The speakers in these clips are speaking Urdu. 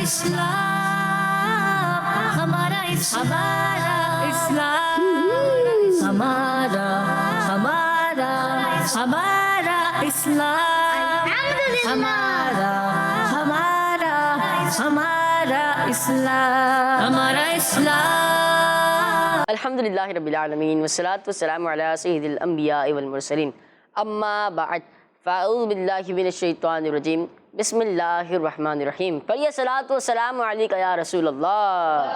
اسلام ہمارا اسلام ہمارا اسلام ہمارا اسلام. الحمدللہ رب العالمین والصلاة والسلام علی سید الانبیاء والمرسلین. اما بعد فاعوذ باللہ من الشیطان الرجیم. بسم اللہ الرحمن الرحیم. پڑھیے صلاۃ والسلام علیک یا رسول اللہ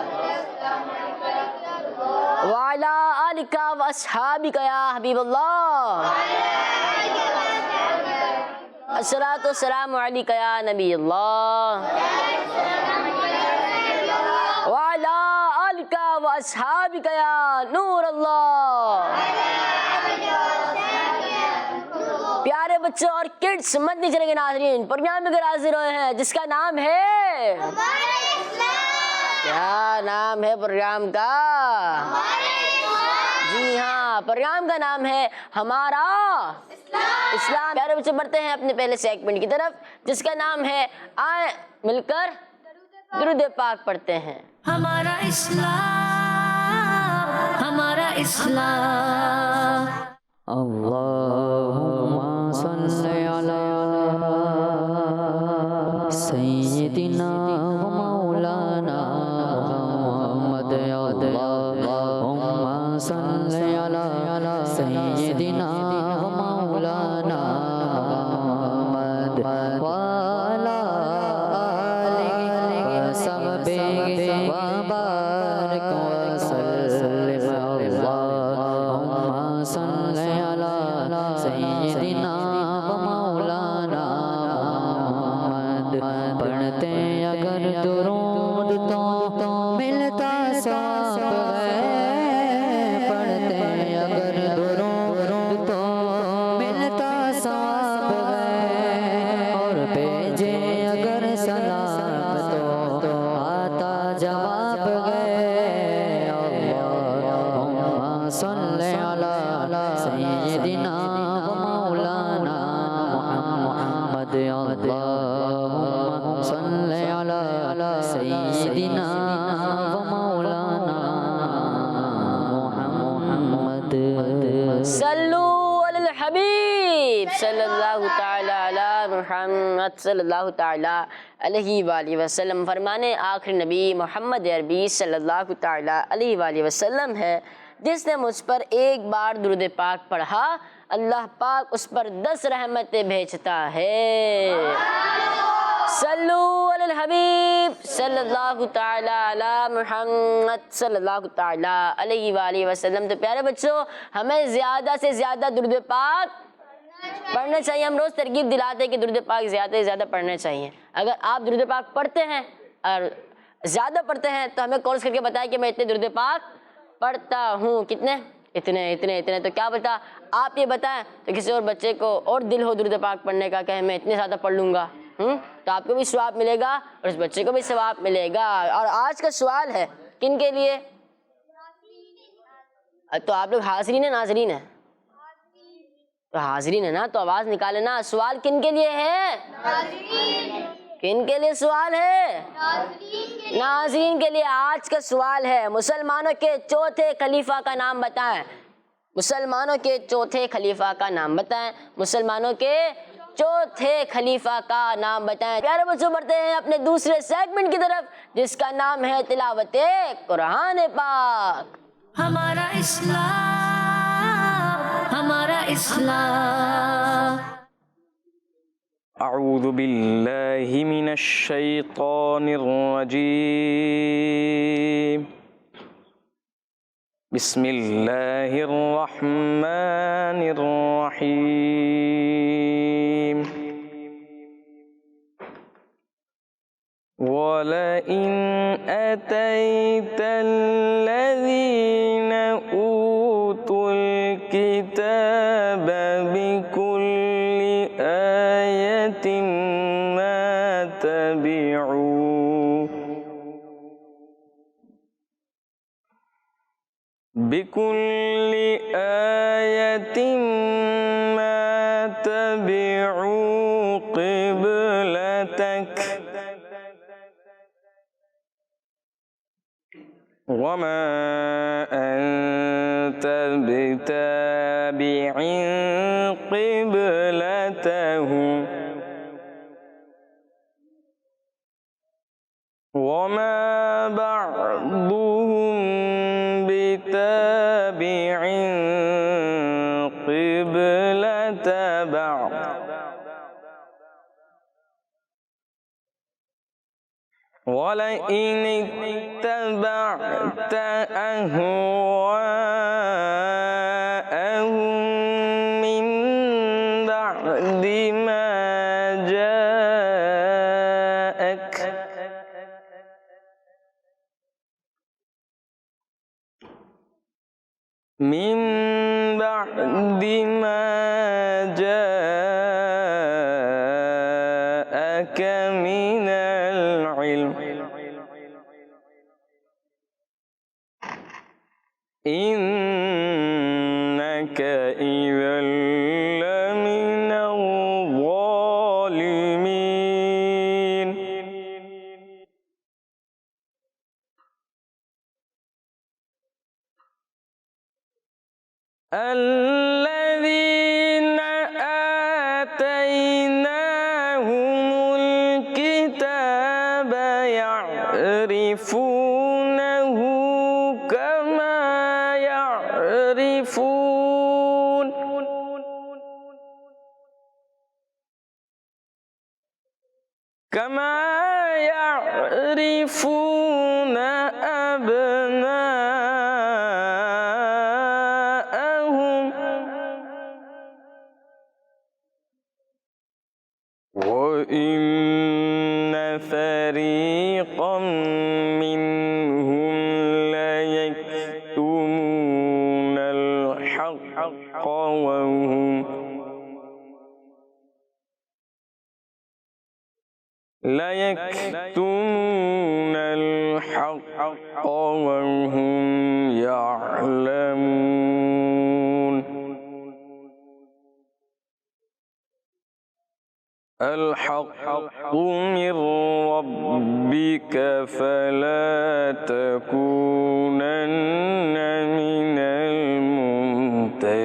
وعلی آلک واصحابک یا حبیب اللہ. الصلاۃ والسلام علیک یا نبی اللہ وعلی آلک واصحابک یا نور اللہ. پیارے بچوں اور کڈس مدنی چینل کے ناظرین، پروگرام میں حاضر ہوئے ہیں جس کا نام ہے کیا نام ہے پروگرام کا؟ جی ہاں، پروگرام کا نام ہے ہمارا اسلام. پیارے بچے بڑھتے ہیں اپنے پہلے سیگمنٹ کی طرف جس کا نام ہے آئیں مل کر درود پاک پڑھتے ہیں. ہمارا اسلام اللہم صلی علی سیدنا و مولانا محمد. اللہم صلی علی سیدنا و مولانا محمد وعلی آلہ وصحبہ وبارک وسلم. اللہم صلی علی سیدنا و مولانا محمد. پڑھتے اگر درود تو ملتا ثواب ہے. پڑھتے اگر درود تو ملتا ثواب ہے. اور بھیجے اگر سلام تو آتا جواب ہے. اللہم صلی علی سیدنا و مولانا محمد. اللہم صلی علی سیدنا و مولانا محمد. صلو علی الحبیب صلی اللہ تعالی علی محمد صلی اللہ تعالی علیہ وآلہ وسلم. فرمانے آخری نبی محمد عربی صلی اللہ تعالی علیہ وآلہ وسلم ہے جس نے مجھ پر ایک بار درود پاک پڑھا اللہ پاک اس پر 10 رحمتیں بھیجتا ہے. صلو علی الحبیب صلی اللہ تعالی علی محمد صلی اللہ تعالی علیہ وآلہ وسلم. تو پیارے بچوں، ہمیں زیادہ سے زیادہ درود پاک پڑھنا چاہیے. ہم روز ترغیب دلاتے ہیں کہ درود پاک زیادہ سے زیادہ پڑھنا چاہیے. اگر آپ درود پاک پڑھتے ہیں اور زیادہ پڑھتے ہیں تو ہمیں کال کر کے بتائیں کہ میں اتنے درود پاک پڑھتا ہوں. کتنے؟ اتنے. تو کیا بتا آپ یہ بتائیں تو کسی اور بچے کو اور دل ہو درود پاک پڑھنے کا کہ میں اتنے زیادہ پڑھ لوں گا تو آپ کو بھی ثواب ملے گا اور اس بچے کو بھی ثواب ملے گا. اور آج کا سوال ہے کن کے لیے؟ تو آپ لوگ حاضرین ہیں ناظرین ہیں؟ تو حاضرین ہے نا، تو آواز نکالے نا. سوال کن کے لیے ہے؟ کن کے لیے سوال ہے؟ ناظرین کے لیے. آج کا سوال ہے مسلمانوں کے چوتھے خلیفہ کا نام بتائیں. مسلمانوں کے چوتھے خلیفہ کا نام بتائیں. مسلمانوں کے چوتھے خلیفہ کا نام بتائیں. پیارے بچوں بڑھتے ہیں اپنے دوسرے سیگمنٹ کی طرف جس کا نام ہے تلاوت قرآن پاک. ہمارا اسلام اعوذ باللہ من الشیطان الرجیم. بسم اللہ الرحمن الرحیم. وَلَئِنْ أَتَيْتَ الَّذِينَ أُوتُوا الْكِتَابَ بِكُلِّ آيَةٍ مَا تَبِعُوا بِكُلِّ آيَةٍ مَا تَبِعُوا قِبْلَتَكَ وما أنت بتابع قبلتهم وما بعضهم بتابع قبلة بعض ولئن اتبعت أهواءهم من بعد ما جاءك من بعد ما جاءك من العلم إنك إذا لمن الظالمين الذين آتيناهم الكتاب يعرفونه كما يعرفون أبناءهم وإن فريقا منهم ليكتمون الحق وهم يعلمون الحق من ربك فلا تكونن من الممترين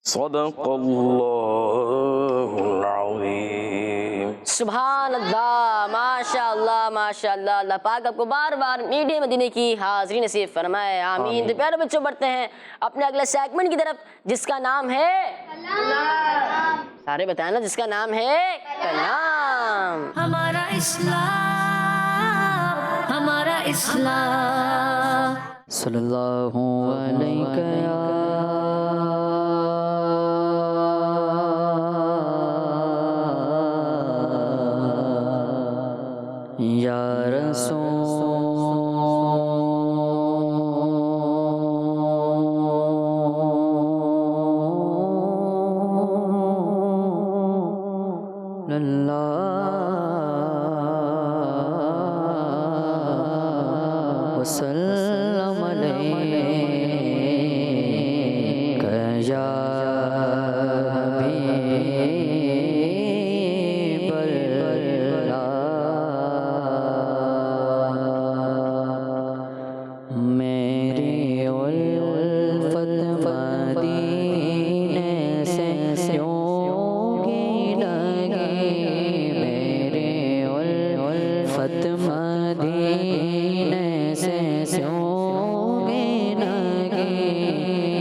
صدق الله العظيم سبحان اللہ، ماشاء اللہ ماشاء اللہ. اللہ پاک آپ کو بار بار میٹھے مدینے کی حاضری نصیب فرمائے، آمین. تو پیارے بچوں بڑھتے ہیں اپنے اگلے سیگمنٹ کی طرف جس کا نام ہے کلام. سارے بتائیں نا، جس کا نام ہے کلام. ہمارا اسلام، ہمارا اسلام. صلی اللہ علیہ یا رسول اللہ وسلم علیک یا حبیب اللہ. میری الفت مدینے سے یوں ہی لگی، میری الفت مدینے سے یوں ہی لگی،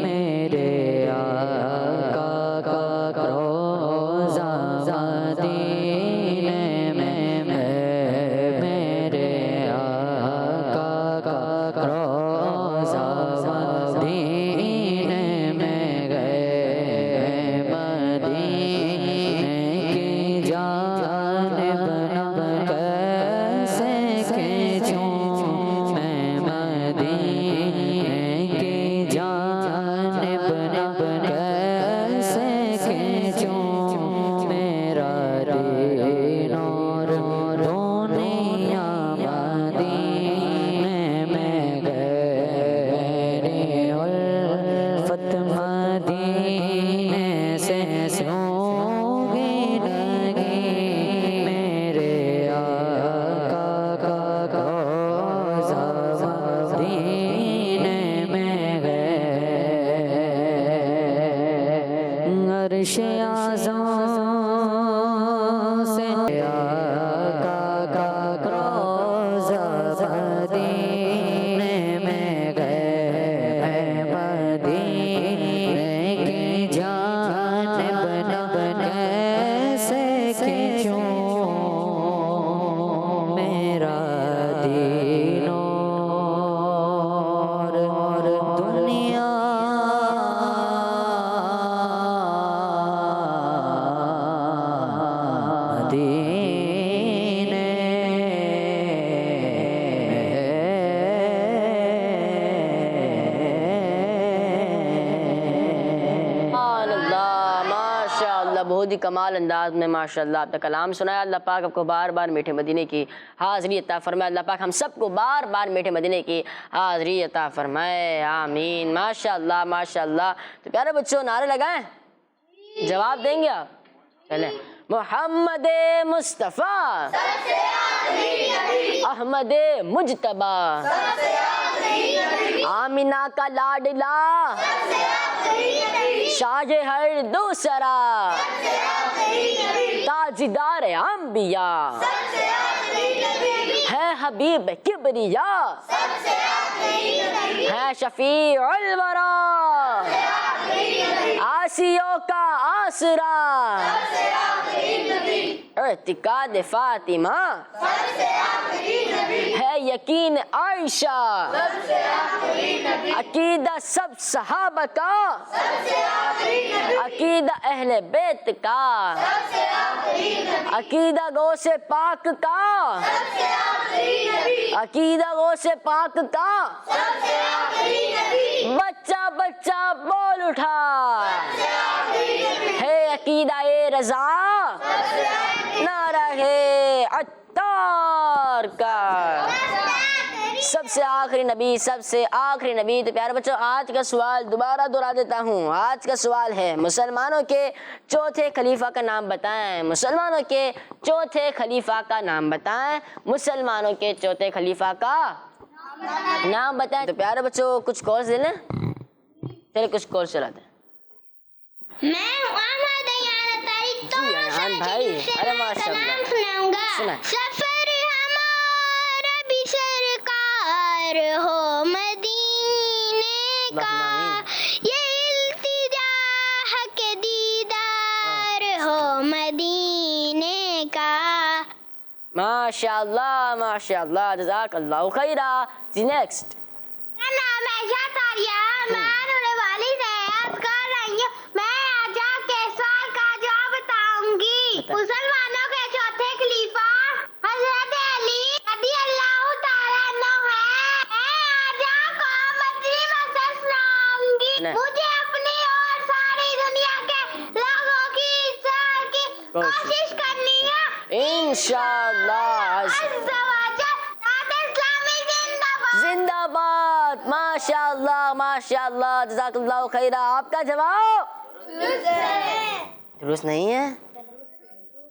میرے آقا کا روضہ مدینے میں ہے، میرے آقا کا روضہ مدینے میں گئے، مدینے کی جانب نہ کیسے کھینچوں میں، مدینے کی جانب نہ کیسے کھینچوں، میرا دین اور دنیا مدینے میں گئے، میری الفت مدینے سے یوں ہی لگی، میرے دین اور دنیا بہت ہی کمال انداز میں ماشاءاللہ آپ کا کلام سنایا. اللہ پاک آپ کو بار بار میٹھے مدینے کی حاضری عطا فرمائے. اللہ پاک ہم سب کو بار بار میٹھے مدینے کی حاضری عطا فرمائے. آمین. ماشاءاللہ ماشاءاللہ. تو پیارے بچوں نعرے لگائیں, جواب دیں گے آپ؟ چلیں. محمد مصطفیٰ احمد مجتبیٰ آمینہ کا لاڈلا شاہ ہر دوسرا تاجدار انبیاء ہے حبیب کبریا ہے شفیع الورا آسیوں کا آسرا اعتقاد فاطمہ ہے یقین عائشہ عقیدہ سب صحابہ کا عقیدہ اہل بیت کا عقیدہ غوث پاک کا عقیدہ غوث پاک کا بچہ بچہ بول اٹھا ہے عقیدہ رضا نعرہ ہے عطار کا. سب سے آخری نبی سب سے آخری نبی. تو پیارے بچوں آج کا سوال دوبارہ دہرا دیتا ہوں. آج کا سوال ہے مسلمانوں کے چوتھے خلیفہ کا نام بتائیں. مسلمانوں کے چوتھے خلیفہ کا نام بتائیں. مسلمانوں کے چوتھے خلیفہ کا نام بتائیں. تو پیارے بچوں کچھ کورس دے لیں. چلے کچھ کورس چلاتے ہیں. میں احمد ایان طارق تو بھائی ارے ماشاءاللہ سناؤں گا. سنائیں. سفر ہمارا بھی سرکار ہو مدینے کا یہ التجا حق دیدار ہو مدینے کا. ماشاءاللہ ماشاءاللہ جزاک اللہ خیرہ. جی نیکسٹ. میرا نام عائشہ طاریہ. میں نور والی سے عرض کر رہی ہوں. میں آج آپ کے سوال کا جواب بتاؤں گی. مسلمانوں کے چوتھے خلیفہ حضرت علی رضی اللہ تعالیٰ عنہ ہے. میں آج آپ کو مدنی مسئلہ سناؤں گی. مجھے اپنی اور ساری دنیا کے لوگوں کی اصلاح کی کوشش کرنی ہے انشاءاللہ. زندہ باد. ماشاءاللہ ماشاءاللہ جزاک اللہ خیرہ. آپ کا جواب درست نہیں ہے.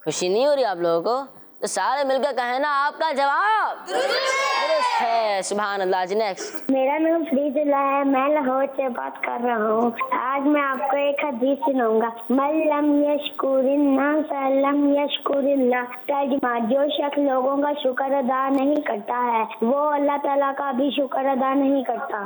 خوشی نہیں ہو رہی آپ لوگوں کو؟ تو سارے مل کر کہیں نا آپ کا جواب درست ہے. سبحان اللہ. جی نیکسٹ. میرا نام فرید اللہ ہے. میں لاہور سے بات کر رہا ہوں. آج میں آپ کو ایک حدیث سناؤں گا. من لم یشکر الناس لم یشکر اللہ. ترجمہ جو شخص لوگوں کا شکر ادا نہیں کرتا ہے وہ اللہ تعالیٰ کا بھی شکر ادا نہیں کرتا.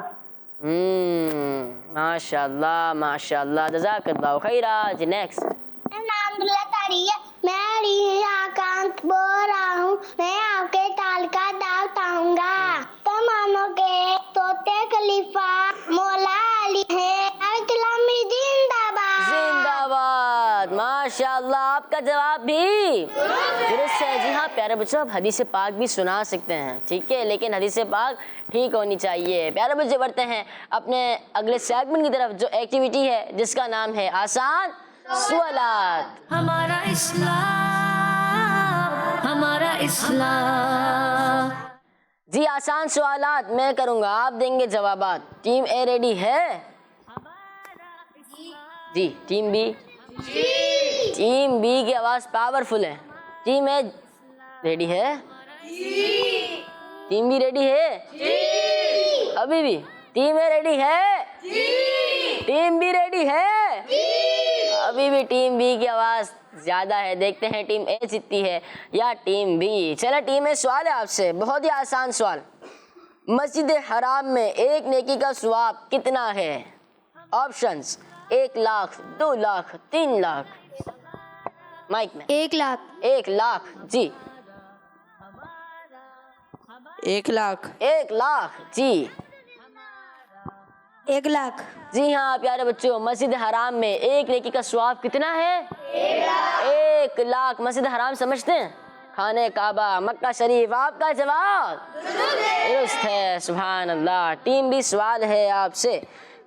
ماشاءاللہ ماشاءاللہ جزاک اللہ خیرہ. جی نیکسٹ. میرا نام عبداللہ طاریہ. میں علی آکانت بول رہا ہوں. میں آپ کے تعلقات بتاؤں گا. تماموں کے چوتھے خلیفہ مولا علی ہیں. اسلامی زندہ باد. زندہ باد. ماشاءاللہ. آپ کا جواب بھی درست ہے. جی ہاں پیارے بچوں آپ حدیث پاک بھی سنا سکتے ہیں ٹھیک ہے, لیکن حدیث پاک ٹھیک ہونی چاہیے. پیارے بچے بڑھتے ہیں اپنے اگلے سیگمنٹ کی طرف جو ایکٹیویٹی ہے جس کا نام ہے آسان سوالات. ہمارا اسلام. جی آسان سوالات میں کروں گا, آپ دیں گے جوابات. ٹیم اے ریڈی ہے؟ جی. Team B? ٹیم بی کی آواز پاورفل ہے. ٹیم اے ریڈی ہے؟ ٹیم بی ریڈی ہے؟ ابھی بھی ٹیم اے ریڈی ہے؟ ٹیم بی ریڈی ہے؟ ابھی بھی ٹیم بی کی آواز زیادہ ہے. دیکھتے ہیں ٹیم اے جیتتی ہے یا ٹیم بی. چلے ٹیم اے سوال ہے آپ سے, بہت ہی آسان سوال. مسجد حرام میں ایک نیکی کا ثواب کتنا ہے؟ آپشنز 1 لاکھ, 2 لاکھ, 3 لاکھ. مائک میں. 1 لاکھ. 1 لاکھ. جی 1,00,000 1,00,000 جی 1,00,000 جی ہاں پیارے بچوں، مسجد حرام میں ایک نیکی کا ثواب کتنا ہے؟ 1,00,000 مسجد حرام سمجھتے ہیں؟ خانہ کعبہ مکہ شریف، آپ کا جواب درست ہے، سبحان اللہ۔ ٹیم بھی سوال ہے آپ سے،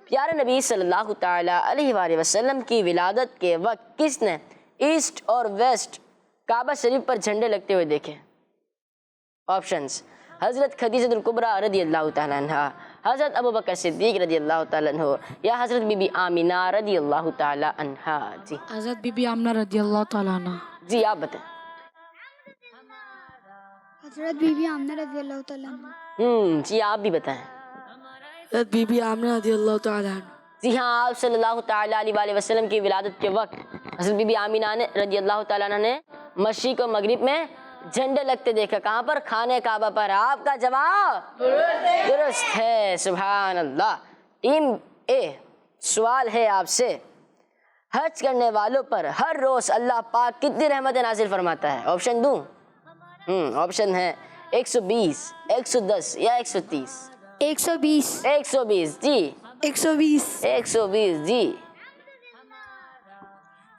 پیارے نبی صلی اللہ تعالی علیہ وآلہ وسلم کی ولادت کے وقت کس نے ایسٹ اور ویسٹ کعبہ شریف پر جھنڈے لگتے ہوئے دیکھے؟ آپشنز: حضرت خدیجہ الکبریٰ رضی اللہ تعالیٰ عنہ، حضرت ابوبکر صدیق رضی اللہ تعالیٰ عنہ، یا حضرت بی بی آمینہ رضی اللہ تعالیٰ عنہ۔ جی حضرت بی بی آمنہ رضی اللہ تعالیٰ عنہ۔ جی آپ بتائیں۔ حضرت بی بی آمنہ رضی اللہ تعالیٰ عنہ۔ جی آپ بھی بتائیں۔ حضرت بی بی آمنہ رضی اللہ تعالیٰ عنہ۔ جی ہاں، آپ صلی اللہ تعالیٰ علیہ وآلہ وسلم کی ولادت کے وقت حضرت بی بی آمینہ نے رضی اللہ تعالیٰ عنہ نے مشرق و مغرب میں جھنڈے لگتے دیکھا، کہاں پر؟ خانہ کعبہ پر۔ آپ کا جواب درست ہے، سبحان اللہ۔ ٹیم اے، سوال ہے آپ سے، حج کرنے والوں پر ہر روز اللہ پاک کتنی رحمت نازل فرماتا ہے؟ آپشن دوں؟ آپشن ہے 120، 110 یا 130۔ 120 120 جی 120 120 جی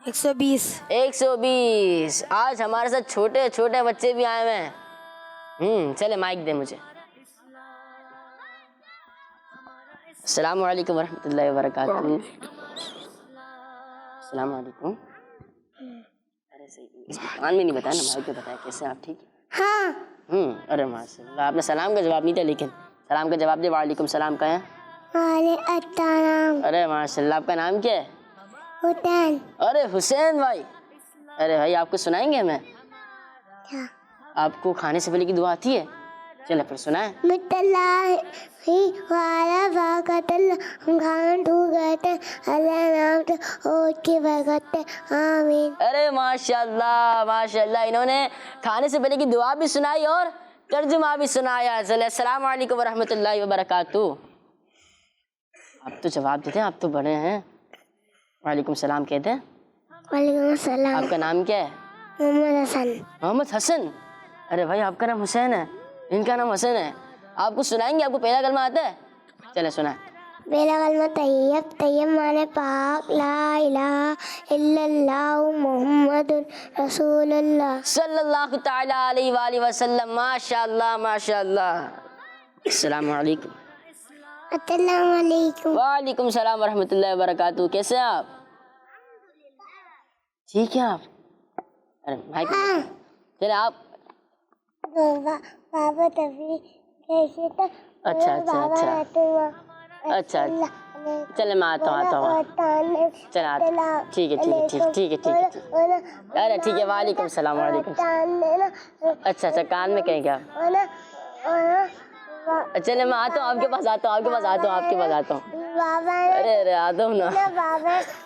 120 120۔ آج ہمارے ساتھ چھوٹے چھوٹے بچے بھی آئے ہوئے ہیں۔ چلے مائک دیں مجھے۔ السلام علیکم ورحمۃ اللہ وبرکاتہ۔ السلام علیکم۔ ارے صحیح قرآن میں نہیں بتایا نا، مائک پہ بتایا کیسے آپ؟ ٹھیک ہے؟ ہاں ارے ماشاء اللہ، آپ نے سلام کا جواب نہیں دیا، لیکن سلام کا جواب دے۔ وعلیکم السلام کا ہے؟ وعلیکم السلام۔ ارے ماشاء اللہ، آپ کا نام کیا ہے؟ حسین۔ ارے حسین بھائی، ارے بھائی آپ کو سنائیں گے ہمیں؟ آپ کو کھانے سے پہلے کی دعا آتی ہے؟ چلے پھر سنائیں۔ مطلعی والا باقت اللہ، ہم کھانا ڈھونڈ گئے تھے، اللہ نام سے اوٹ کی برکت ہے، آمین۔ ارے ماشاء اللہ ماشاء اللہ، انہوں نے کھانے سے پہلے کی دعا بھی سنائی اور ترجمہ بھی سنایا۔ چلے السلام علیکم ورحمۃ اللہ وبرکاتہ۔ آپ تو جواب دیتے ہیں، آپ تو بڑے ہیں۔ وعلیکم السلام کہتے ہیں۔ وعلیکم السلام۔ آپ کا نام کیا ہے؟ محمد حسن۔ محمد حسن۔ ارے بھائی آپ کا نام حسین ہے، ان کا نام حسن ہے۔ آپ کو سنائیں گے؟ آپ کو پہلا کلمہ آتا ہے؟ چلے سنائیں۔ پہلا کلمہ طیب، طیب معنی پاک، لا الہ الا اللہ محمد رسول اللہ صلی اللہ تعالیٰ علیہ وآلہ وسلم۔ ماشاء اللہ ماشاء اللہ۔ السلام علیکم۔ السلام علیکم۔ وعلیکم السلام ورحمۃ اللہ وبرکاتہ۔ کیسے ہیں آپ؟ ٹھیک ہے آپ؟ ارے بھائی چلے آپ۔ بابا تبھی کیسے تھا؟ اچھا اچھا اچھا اچھا چلے میں آتا ہوں چل آتا ہوں۔ ٹھیک ہے ٹھیک ہے ٹھیک ٹھیک ہے ٹھیک ہے۔ ارے ٹھیک ہے، وعلیکم السلام وعلیکم السلام۔ اچھا اچھا، کان میں کہیں گے آپ؟ چلے میں آتا ہوں، آپ کے پاس آتا ہوں، آپ کے پاس آتا ہوں، آپ کے پاس آتا ہوں۔ ارے ارے آتا ہوں نا۔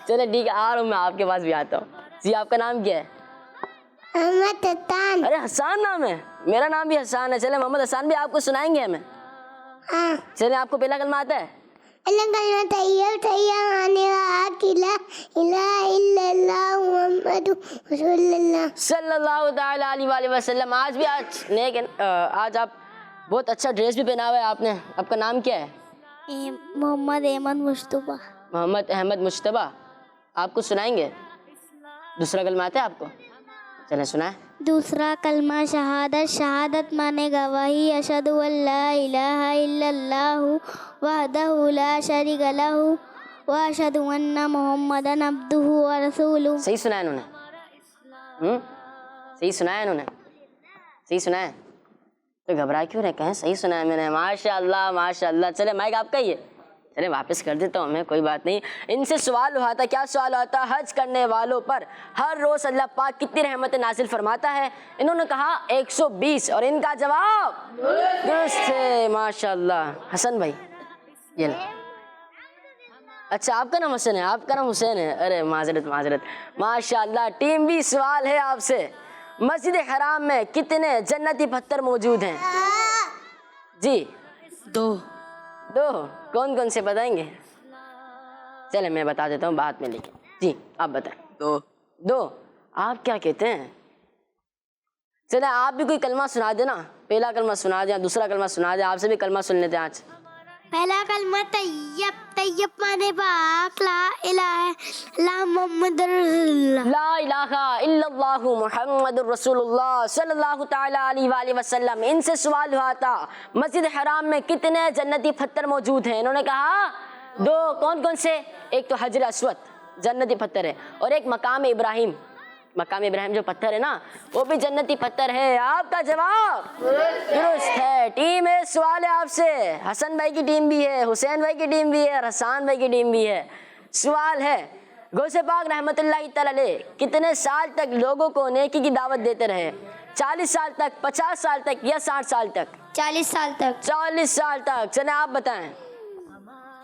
چلے ٹھیک ہے، آ رہا ہوں میں، آپ کے پاس بھی آتا ہوں۔ جی آپ کا نام کیا ہے؟ محمد حسان۔ ارے حسان نام ہے؟ میرا نام بھی حسان ہے۔ چلے محمد حسان بھی آپ کو سنائیں گے ہمیں؟ ہاں۔ چلے آپ کو پہلا کلمہ آتا ہے؟ اللہ کلمہ طیب، طیب معنی پاک، لا الہ الا اللہ محمد رسول اللہ صلی اللہ تعالیٰ علیہ وآلہ وسلم۔ آج بھی آج آپ بہت اچھا ڈریس بھی پہنا ہوا ہے آپ نے۔ آپ کا نام کیا ہے؟ محمد احمد مشتبہ۔ محمد احمد مشتبہ۔ آپ کو سنائیں گے؟ دوسرا کلمہ آتا ہے آپ کو؟ چلیں سنائیں۔ دوسرا کلمہ شہادت، شہادت مانے گواہی، اشہد ان لا الہ الا اللہ وحدہ لا شریک لہ واشہد ان محمدا عبدہ ورسولہ۔ صحیح سنایا انہوں نے؟ صحیح سنایا انہوں نے؟ صحیح سنایا؟ تو گھبرا کیوں رہے؟ کہیں صحیح سنایا میں نے؟ ماشاء اللہ ماشاء اللہ۔ چلے مائک آپ کا ہی ہے، چلے واپس کر دیتا ہوں میں، کوئی بات نہیں۔ ان سے سوال ہوا تھا، کیا سوال ہوا تھا؟ حج کرنے والوں پر ہر روز اللہ پاک کتنی رحمت نازل فرماتا ہے؟ انہوں نے کہا 120، اور ان کا جواب درست ہے، ماشاء اللہ۔ حسن بھائی یہ لو۔ اچھا آپ کا نام حسن ہے؟ آپ کا نام حسین ہے؟ ارے معذرت معذرت، ماشاء اللہ۔ ٹیم بھی سوال ہے آپ سے، مسجد حرام میں کتنے جنتی پتھر موجود ہیں؟ جی 2 کون کون سے بتائیں گے؟ چلے میں بتا دیتا ہوں بعد میں، لیکن جی آپ بتائیں۔ 2 آپ کیا کہتے ہیں؟ چلیں آپ بھی کوئی کلمہ سنا دیں نا, پہلا کلمہ سنا دیں, دوسرا کلمہ سنا دیں, آپ سے بھی کلمہ سن لیتے ہیں آج. پہلا کلمہ طیب, طیب مانے پاک, لا الہ الا محمد رسول اللہ. لا الہ الا اللہ محمد رسول اللہ صلی اللہ تعالی علیہ وآلہ وسلم. ان سے سوال ہوا تھا مسجد حرام میں کتنے جنتی پتھر موجود ہیں؟ انہوں نے کہا 2. کون کون سے؟ ایک تو حجر اسود جنتی پتھر ہے, اور ایک مقام ابراہیم. مقام ابراہیم جو پتھر ہے نا وہ بھی جنتی پتھر ہے. آپ کا جواب درست ہے. ٹیم اے سوال ہے آپ سے, حسن بھائی کی ٹیم بھی ہے, حسین بھائی کی ٹیم بھی ہے, اور حسان بھائی کی ٹیم بھی ہے. سوال ہے غوث پاک رحمت اللہ تعالی علیہ کتنے سال تک لوگوں کو نیکی کی دعوت دیتے رہے؟ 40 سال تک, 50 سال تک, یا 60 سال تک؟ 40 سال تک. 40 سال تک. چلیں آپ بتائیں.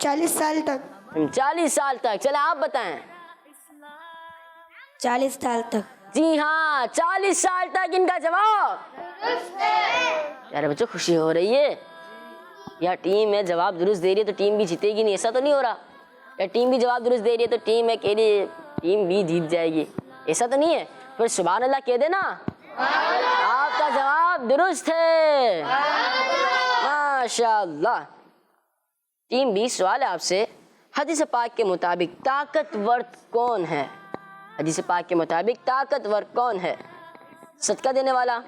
40 سال تک. 40 سال تک. چلیں آپ بتائیں. 40 سال تک. جی ہاں 40 سال تک ان کا جواب. یار بچوں خوشی ہو رہی ہے, یا ٹیم ہے جواب درست دے رہی ہے تو ٹیم بھی جیتے گی نہیں, ایسا تو نہیں ہو رہا. یا ٹیم بھی جواب درست دے رہی ہے تو ٹیم ہے کہ ٹیم بھی جیت جائے گی, ایسا تو نہیں ہے. پھر سبحان اللہ کہہ دے نا. آپ کا جواب درست ہے, ماشاء اللہ. ٹیم بھی سوال ہے آپ سے, حدیث پاک کے مطابق طاقتور کون ہے؟ حدیث پاک کے مطابق طاقتور کون ہے؟ صدقہ دینے والا,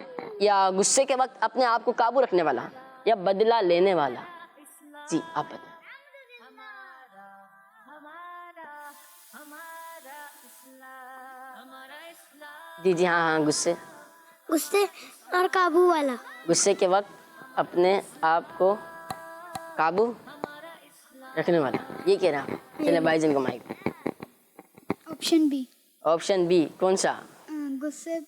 یا غصے کے وقت اپنے آپ کو قابو رکھنے والا, یا بدلہ لینے والا؟ جی آپ بتائیں. جی ہاں ہاں غصے غصے اور قابو والا. غصے کے وقت اپنے آپ کو قابو رکھنے والا, یہ کہہ رہا. چلے بھائی جن کو mic. Option B. Option B کون سا؟ غصے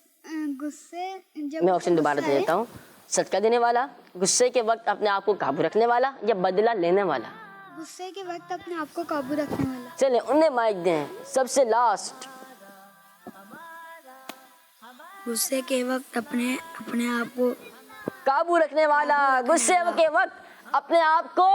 میں آپشن دوبارہ دے دیتا ہوں. صدقہ دینے والا, غصے کے وقت اپنے آپ کو قابو رکھنے والا, یا بدلہ لینے والا؟ غصے کے وقت اپنے آپ کو قابو رکھنے والا. چلیں انہیں مائک دیں. سب سے لاسٹ. غصے کے وقت اپنے آپ کو قابو رکھنے والا, غصے کے وقت اپنے آپ کو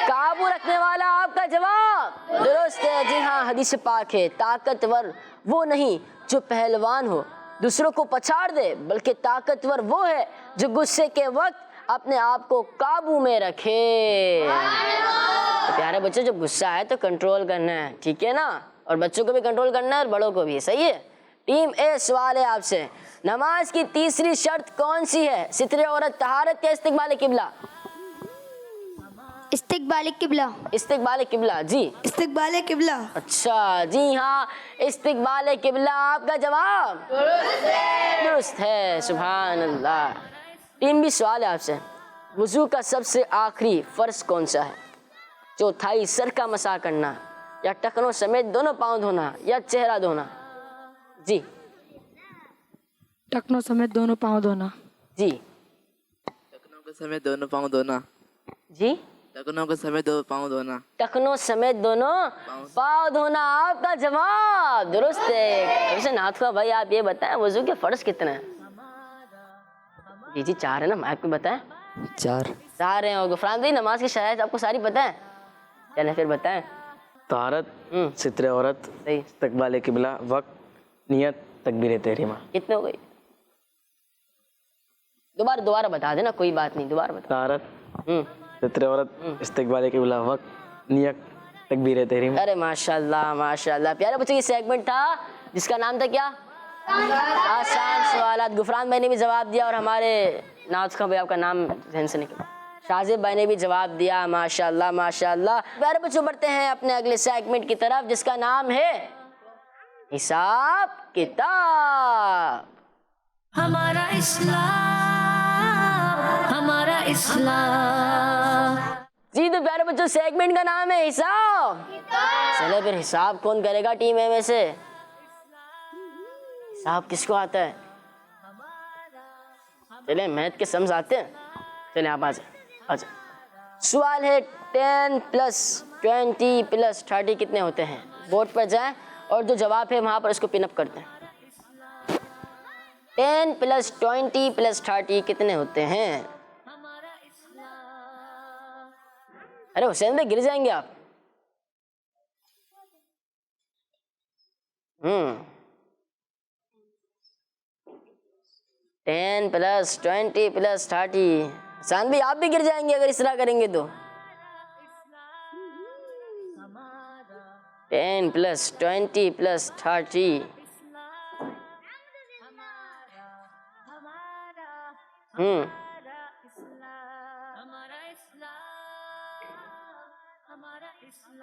قابو رکھنے والا. آپ کا جواب درست ہے. جی ہاں حدیث پاک ہے طاقتور وہ نہیں جو پہلوان ہو دوسروں کو پچھاڑ دے, بلکہ طاقتور وہ ہے جو غصے کے وقت اپنے آپ کو قابو میں رکھے. تو پیارے بچوں جب غصہ آئے تو کنٹرول کرنا ہے, ٹھیک ہے نا, اور بچوں کو بھی کنٹرول کرنا ہے اور بڑوں کو بھی, صحیح ہے. ٹیم اے سوال ہے آپ سے, نماز کی تیسری شرط کون سی ہے؟ ستر عورت, طہارت, یا استقبال قبلہ؟ استقبال قبلہ. استقبال قبلہ. جی استقبال قبلہ. اچھا, جی ہاں استقبال قبلہ. آپ کا جواب درست ہے, سبحان اللہ. ٹیم بھی سوال ہے آپ سے, وضو کا سب سے آخری فرض کون سا ہے؟ چوتھائی سر کا مسح کرنا, یا ٹخنوں سمیت دونوں پاؤں دھونا, یا چہرہ دھونا؟ جی ٹکنوں سمیت دونوں پاؤں دھونا. جی ٹکنوں کے سمیت دونوں پاؤں دھونا. جی ٹکنوں کے سمیت دو پاؤں دھونا. ٹخنوں سمیت دونوں پاؤں دھونا. آپ کا جواب درست ہے. ویسے نعت خواہ بھائی آپ یہ بتائیں وضو کے فرض کتنے ہیں؟ جی 4 ہے نا, مائک پہ بتائیں. 4 ہیں. اور غفران بھائی نماز کی شرائط آپ کو ساری پتہ ہے؟ چلیں پھر بتائیں. طہارت, ستر عورت, صحیح. استقبال قبلہ, وقت, نیت, تکبیر تحریمہ. کتنے ہو گئی؟ دوبارہ بتا دینا, کوئی بات نہیں, دوبارہ بتا. طہارت, ستر عورت, استقبال قبلہ, وقت, نیت, تکبیر تحریمہ. ارے ماشاء اللہ ماشاء اللہ. پیارے بچوں کی سیگمنٹ تھا جس کا نام تھا کیا؟ آسان سوالات. غفران بھائی نے بھی جواب دیا, اور ہمارے نعت خواہ بھائی آپ کا نام ذہن سے نکلا, شازب بھائی نے بھی جواب دیا. ماشاء اللہ ماشاء اللہ. پیارے بچوں بڑھتے ہیں اپنے اگلے سیگمنٹ کی طرف جس کا نام ہے حساب کتاب. ہمارا اسلام. جی تو پیارے بچوں سیگمنٹ کا نام ہے حساب. چلے پھر حساب کون کرے گا ٹیم اے میں سے؟ حساب کس کو آتا ہے؟ چلیں میتھ کے سمز آتے ہیں. چلیں آپ آ جائیں. سوال ہے 10 + 20 + 30 کتنے ہوتے ہیں؟ بورڈ پر جائیں اور جو جواب ہے وہاں پر اس کو پن اپ کرتے ہیں. 10 + 20 + 30 کتنے ہوتے ہیں؟ ارے حسین بھائی گر جائیں گے آپ. 10 + 20 + 30. حسان بھی آپ بھی گر جائیں گے اگر اس طرح کریں گے تو. 10 + 20 + 30. ہوں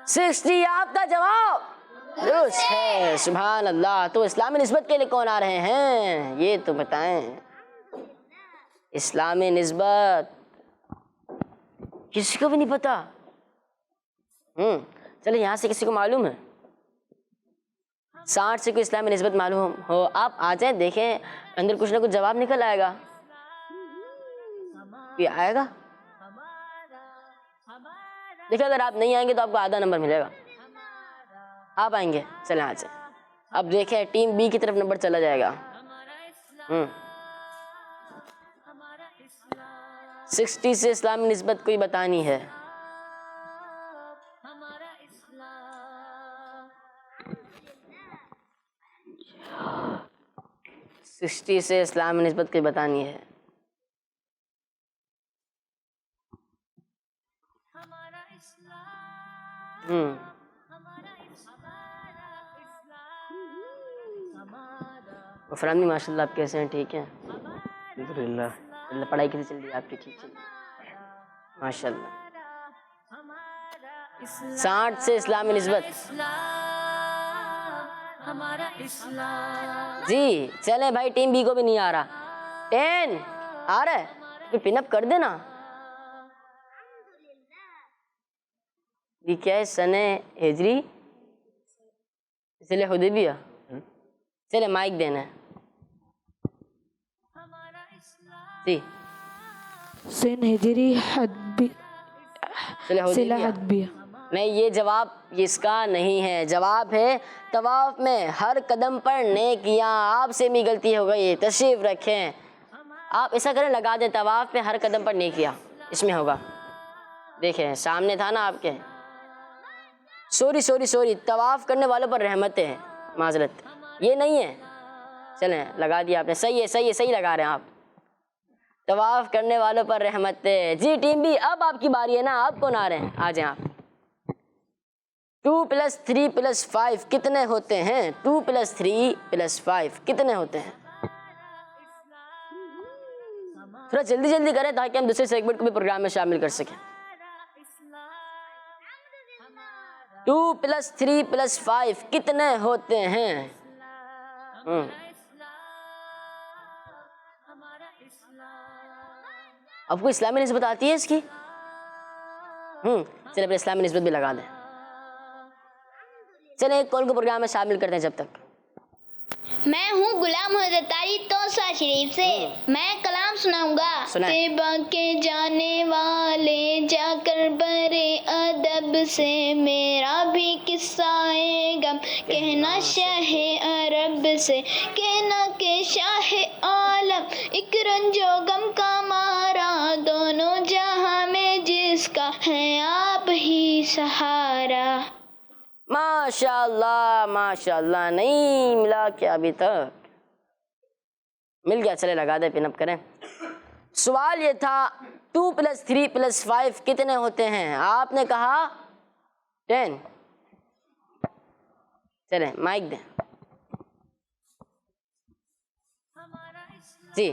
60 آپ کا جواب درست ہے. سبحان اللہ. تو اسلامی نسبت کے لیے کون آ رہے ہیں یہ تو بتائیں. اسلامی نسبت کسی کو بھی نہیں پتا. چلے یہاں سے کسی کو معلوم ہے 60 سے کوئی اسلامی نسبت معلوم ہو آپ آ جائیں دیکھیں اندر کچھ نہ کچھ جواب نکل آئے گا. یہ آئے گا دیکھیں اگر آپ نہیں آئیں گے تو آپ کو آدھا نمبر ملے گا. آپ آئیں گے چلیں آ جائیں. اب دیکھیں ٹیم بی کی طرف نمبر چلا جائے گا. 60 سے اسلامی نسبت کوئی بتانی ہے. سکسٹی سے اسلامی نسبت کوئی بتانی ہے. فرانی ماشاء اللہ آپ کیسے ہیں ٹھیک ہیں الحمدللہ. اللہ پڑھائی کیسے چل رہی ہے آپ کی ٹھیک چل رہی ہے ماشاء اللہ. 60 سے اسلامی نسبت جی چلیں بھائی ٹیم بی کو بھی نہیں آ رہا. 10 آ رہا ہے تو پن اپ کر دینا. یہ کیا ہے سنہ ہجری صلح حدیبیہ. چلے مائک دینا ہے جی. سن ہجری صلح حدیبیہ. نہیں یہ جواب اس کا نہیں ہے. جواب ہے طواف میں ہر قدم پر نیکیاں. آپ سے بھی غلطی ہو گئی تشریف رکھیں. آپ ایسا کریں لگا دیں طواف پہ ہر قدم پر نیکیاں اس میں ہوگا. دیکھیں سامنے تھا نا آپ کے. سوری طواف کرنے والوں پر رحمتیں ہیں معذرت یہ نہیں ہے. چلیں لگا دیا آپ نے. صحیح لگا رہے ہیں آپ. طواف کرنے والوں پر رحمتیں. جی ٹیم بھی اب آپ کی باری ہے نا. آپ کون آ رہے ہیں آ جائیں آپ. 2 + 3 + 5 کتنے ہوتے ہیں. 2 + 3 + 5 کتنے ہوتے ہیں. تھوڑا جلدی کریں تاکہ ہم دوسرے سیگمنٹ کو بھی پروگرام میں شامل کر سکیں. 2 + 3 + 5 کتنے ہوتے ہیں. آپ کو اسلامی نسبت آتی ہے اس کی. چلے پھر اسلامی نسبت بھی لگا دیں. چلیں ایک کال کو پروگرام میں شامل کرتے ہیں جب تک. میں ہوں غلام حضرت علی توسا شریف سے. میں کلام سناؤں گا. طیبہ کے جانے والے جا کر برے ادب سے میرا بھی قصہ غم کہنا شاہ عرب سے. کہنا کہ شاہ عالم ایک رنج و غم کا مارا دونوں جہاں میں جس کا ہے آپ ہی سہارا. ماشاء اللہ. نہیں ملا کیا ابھی تک مل گیا. چلے لگا دیں پن اپ کریں. سوال یہ تھا 2 + 3 + 5 کتنے ہوتے ہیں. آپ نے کہا 10. چلیں مائک دیں جی.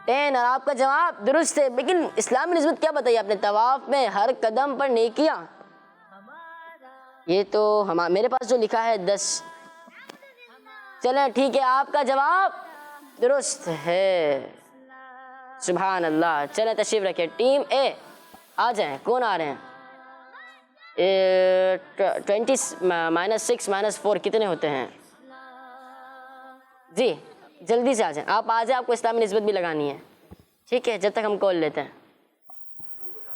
10 اور آپ کا جواب درست ہے. لیکن اسلامی نسبت کیا بتائی آپ نے. طواف میں ہر قدم پر نیکیاں. یہ تو میرے پاس جو لکھا ہے 10. چلیں ٹھیک ہے آپ کا جواب درست ہے. سبحان اللہ. چلیں تشریف رکھیں. ٹیم اے آ جائیں. کون آ رہے ہیں. 20 - 6 - 4 کتنے ہوتے ہیں. جی جلدی سے آ جائیں. آپ آ جائیں. آپ کو اسلامی نسبت بھی لگانی ہے ٹھیک ہے جب تک ہم کال لیتے ہیں.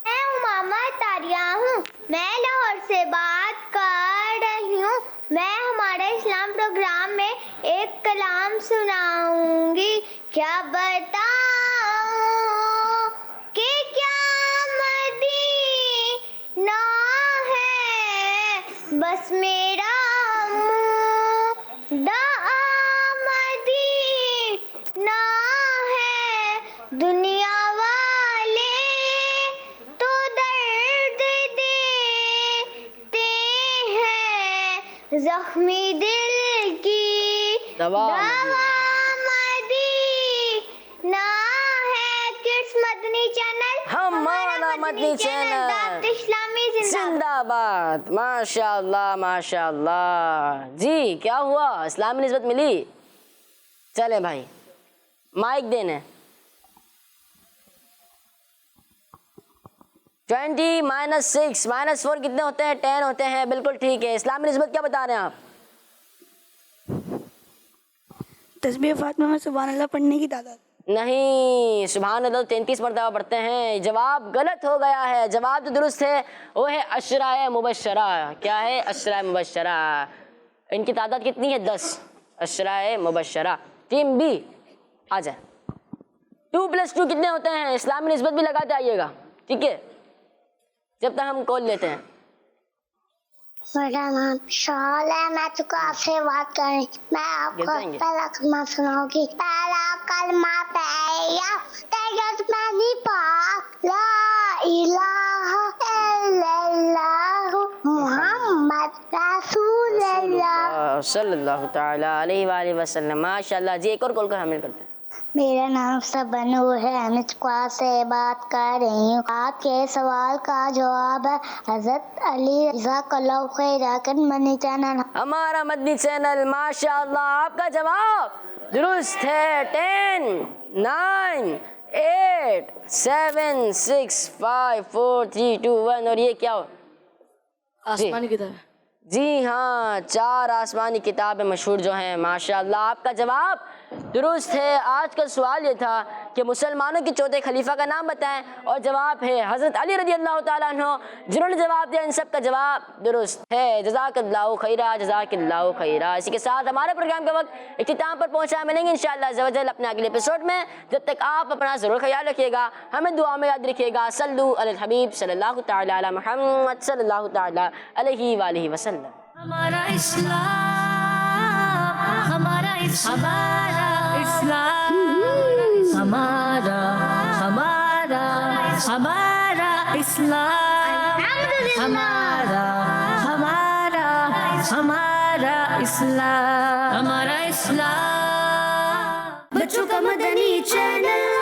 میں امامہ تاریہ ہوں. میں لاہور سے بات کر رہی ہوں. میں ہمارے اسلام پروگرام میں ایک کلام سناؤں گی. کیا بتاؤں کہ کیا مدینہ ہے بس میرا منہ مدینہ ہے دنیا والے تو درد دیتے ہیں، زخمی دل کی دوا مدینہ ہے۔ کڈس مدنی چینل، ہمارا مدنی چینل، دعوت اسلامی زندہ زندہ باد، ماشاء اللہ ماشاء اللہ۔ جی کیا ہوا، اسلامی نسبت ملی؟ چلیں بھائی مائک دینے۔ 20 - 6 - 4 کتنے ہوتے ہیں؟ 10 ہوتے ہیں، بالکل ٹھیک ہے۔ اسلامی نسبت کیا بتا رہے ہیں آپ؟ تسبیح فاطمہ میں سبحان اللہ پڑھنے کی تعداد۔ نہیں، سبحان اللہ 33 مرتبہ پڑھتے ہیں۔ جواب غلط ہو گیا ہے، جواب جو درست ہے وہ ہے عشرہ مبشرہ۔ کیا ہے؟ عشرہ مبشرہ۔ ان کی تعداد کتنی ہے؟ 10 عشرہ مبشرہ۔ ٹیم بی آ جائے۔ 2 + 2 کتنے ہوتے ہیں؟ اسلامی نسبت بھی لگاتے آئیے گا، ٹھیک ہے، جب تک ہم کال لیتے ہیں۔ میرا نام شال ہے، میں تو آپ سے بات کر رہی ہوں۔ میں آپ کو جائیں گے۔ پہلا کلمہ سناؤں گی۔ پہلا کلمہ پہلا تیرت میں پاک لا الہ الا اللہ محمد رسول اللہ صلی اللہ تعالیٰ علیہ وآلہ وسلم۔ ماشاء اللہ جی، ایک اور کال کو حامل کرتے ہیں۔ میرا نام سبنور ہے، میں چکوا سے بات کر رہی ہوں۔ آپ کے سوال کا جواب ہے حضرت علی جزاک اللہ خیر۔ مدنی چینل، ہمارا مدنی چینل، ماشاء اللہ آپ کا جواب درست ہے۔ 10 9 8 7 6 5 4 3 2 1۔ اور یہ کیا ہو؟ آسمانی کتاب ہے۔ جی ہاں، 4 آسمانی کتابیں مشہور جو ہیں، ماشاء اللہ آپ کا جواب درست ہے۔ آج کا سوال یہ تھا کہ مسلمانوں کے چوتھے خلیفہ کا نام بتائیں، اور جواب ہے حضرت علی رضی اللہ تعالیٰ عنہ۔ جنہوں نے جواب دیا ان سب کا جواب درست ہے۔ جزاک اللہ خیرہ، جزاک اللہ خیرہ۔ اسی کے ساتھ ہمارے پروگرام کا وقت اختتام پر پہنچا۔ ملیں گے انشاءاللہ عز و جل اپنے اگلے ایپیسوڈ میں۔ جب تک آپ اپنا ضرور خیال رکھیے گا، ہمیں دعا میں یاد رکھیے گا۔ صلو علی الحبیب صلی اللہ تعالیٰ علی محمد صلی اللہ تعالیٰ علیہ وآلہ وسلم۔ ہمارا اسلام، ہمارا ہمارا اسلام، ہمارا ہمارا ہمارا اسلام، ہمارا ہمارا ہمارا اسلام، ہمارا اسلام۔ بچوں کا مدنی چینل۔